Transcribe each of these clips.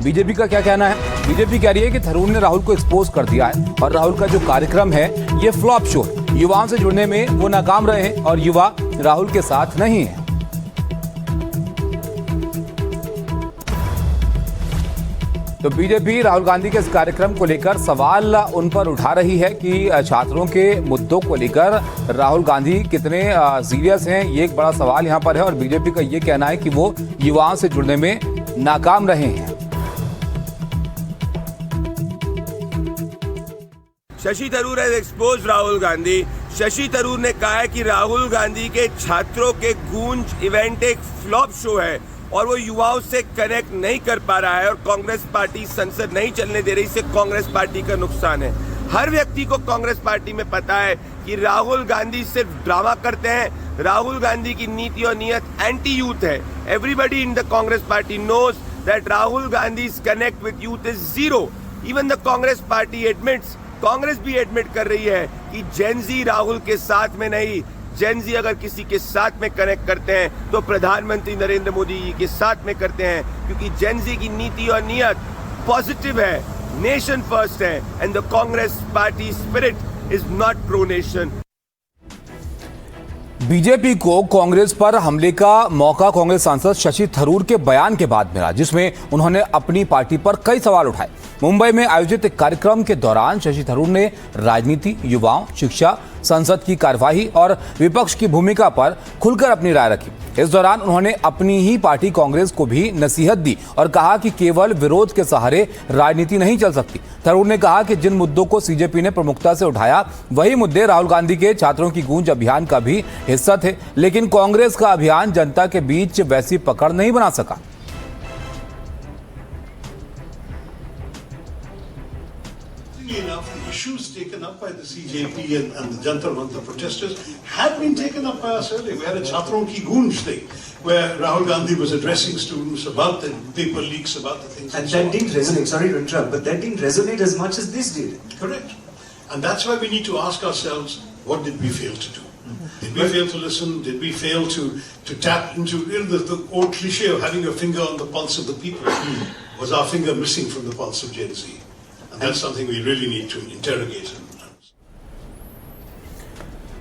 BJP का क्या कहना है? बीजेपी कह रही है कि थरूर ने राहुल को एक्सपोज कर दिया है और राहुल का जो कार्यक्रम है ये फ्लॉप शो है। युवाओं से जुड़ने में वो नाकाम रहे हैं और युवा राहुल के साथ नहीं है। तो बीजेपी राहुल गांधी के इस कार्यक्रम को लेकर सवाल उन पर उठा रही है कि छात्रों के मुद्दों को लेकर राहुल गांधी कितने सीरियस हैं, ये एक बड़ा सवाल यहां पर है। और बीजेपी का ये कहना है कि वो युवाओं से जुड़ने में नाकाम रहे हैं। Shashi Tharoor has exposed Rahul Gandhi. शशि थरूर ने कहा है कि राहुल गांधी के छात्रों के गूंज इवेंट एक फ्लॉप शो है और वो युवाओं से कनेक्ट नहीं कर पा रहा है और कांग्रेस पार्टी संसद नहीं चलने दे रही, इससे कांग्रेस पार्टी का नुकसान है। हर व्यक्ति को कांग्रेस पार्टी में पता है कि राहुल गांधी सिर्फ ड्रामा करते हैं। राहुल गांधी की नीति और नीयत एंटी यूथ है। Everybody in the Congress party knows that Rahul Gandhi's connect with youth is zero. Even the Congress party admits, Congress भी एडमिट कर रही है कि जेनजी राहुल के साथ में नहीं, जेनजी अगर किसी के साथ में कनेक्ट करते हैं तो प्रधानमंत्री नरेंद्र मोदी जी के साथ में करते हैं, क्योंकि जेनजी की नीति और नियत पॉजिटिव है, नेशन फर्स्ट है, and the Congress party spirit is not pro nation. BJP को कांग्रेस पर हमले का मौका कांग्रेस सांसद शशि थरूर के बयान के बाद मिला, जिसमें उन्होंने अपनी पार्टी पर कई सवाल उठाए। मुंबई में आयोजित एक कार्यक्रम के दौरान शशि थरूर ने राजनीति, युवाओं, शिक्षा, संसद की कार्यवाही और विपक्ष की भूमिका पर खुलकर अपनी राय रखी। इस दौरान उन्होंने अपनी ही पार्टी कांग्रेस को भी नसीहत दी और कहा कि केवल विरोध के सहारे राजनीति नहीं चल सकती। थरूर ने कहा कि जिन मुद्दों को सीजेपी ने प्रमुखता से उठाया वही मुद्दे राहुल गांधी के छात्रों की गूंज अभियान का भी हिस्सा थे, लेकिन कांग्रेस का अभियान जनता के बीच वैसी पकड़ नहीं बना सका। Enough, the issues taken up by the CJP and the Jantar Mantar protesters had been taken up by us earlier. We had a Chatron Ki Goonj thing where Rahul Gandhi was addressing students about the paper leaks, about the things. And that didn't resonate, sorry to interrupt, but that didn't resonate as much as this did. Correct. And that's why we need to ask ourselves, what did we fail to do? Did we fail to listen? Did we fail to tap into the old cliche of having a finger on the pulse of the people? Was our finger missing from the pulse of Gen Z? And that's something we really need to interrogate.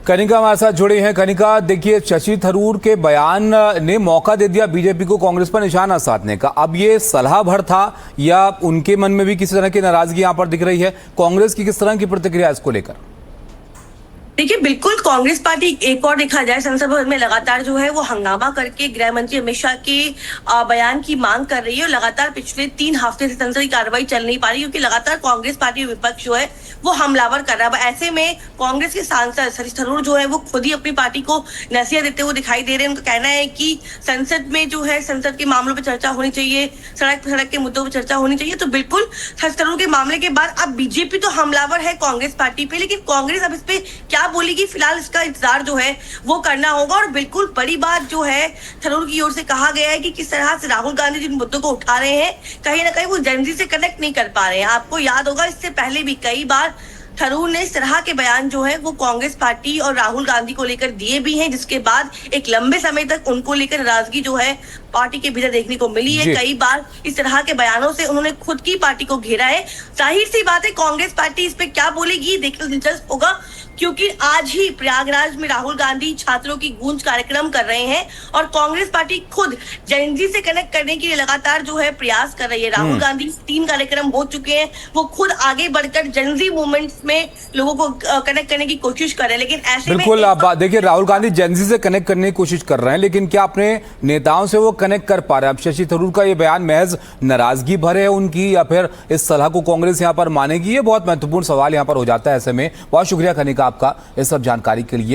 Kanika हमारे साथ जुड़े हैं। कनिका, देखिए, शशि थरूर के बयान ने मौका दे दिया बीजेपी को कांग्रेस पर निशाना साधने का। अब ये सलाह भर था या उनके मन में भी किसी तरह की नाराजगी यहां पर दिख रही है? कांग्रेस की किस तरह की प्रतिक्रिया इसको लेकर? देखिए, बिल्कुल कांग्रेस पार्टी एक और देखा जाए संसद भवन में लगातार जो है वो हंगामा करके गृह मंत्री अमित शाह के बयान की मांग कर रही है और लगातार पिछले 3 हफ्ते से संसद की कार्रवाई चल नहीं पा रही, क्योंकि लगातार कांग्रेस पार्टी विपक्ष जो है वो हमलावर कर रहा है। ऐसे में कांग्रेस के सांसद शशि थरूर जो है वो खुद ही अपनी पार्टी को नसीहत देते हुए दिखाई दे रहे हैं। उनका कहना है कि संसद में जो है संसद के मामलों पर चर्चा होनी चाहिए, सड़क के मुद्दों पर चर्चा होनी चाहिए। तो बिल्कुल शशि थरूर के मामले के बाद अब बीजेपी तो हमलावर है कांग्रेस पार्टी पे, लेकिन कांग्रेस अब इस पे क्या बोलेगी, फिलहाल इसका इंतजार जो है वो करना होगा। और बिल्कुल बड़ी बात जो है थरूर की ओर से कहा गया है कि किस तरह से राहुल गांधी जिन मुद्दों को उठा रहे हैं कहीं ना कहीं वो जेनजी से कनेक्ट नहीं कर पा रहे हैं। आपको याद होगा इससे पहले भी कई बार थरूर ने इस तरह के बयान जो है वो कांग्रेस पार्टी और राहुल गांधी को लेकर दिए भी हैं, जिसके बाद एक लंबे समय तक उनको लेकर नाराजगी जो है पार्टी के भीतर देखने को मिली है। कई बार इस तरह के बयानों से उन्होंने खुद की पार्टी को घेरा है। जाहिर सी बात है कांग्रेस पार्टी इस पे क्या बोलेगी देखना दिलचस्प होगा, क्योंकि आज ही प्रयागराज में राहुल गांधी छात्रों की गूंज कार्यक्रम कर रहे हैं और कांग्रेस पार्टी खुद जेनजी से कनेक्ट करने के लिए लगातार जो है प्रयास कर रही है। राहुल गांधी 3 कार्यक्रम हो चुके हैं, वो खुद आगे बढ़कर जेनजी मूवमेंट्स में लोगों को कनेक्ट करने की कोशिश कर रहे हैं। लेकिन ऐसे बिल्कुल आप देखिए, राहुल गांधी जेनजी से कनेक्ट करने की कोशिश कर रहे हैं, लेकिन क्या अपने नेताओं से वो कनेक्ट कर पा रहे हैं? अब शशि थरूर का ये बयान महज नाराजगी भरे है उनकी, या फिर इस सलाह को कांग्रेस यहाँ पर मानेगी? ये बहुत महत्वपूर्ण सवाल यहाँ पर हो जाता है। ऐसे में बहुत शुक्रिया कनिका आपका इस सब जानकारी के लिए।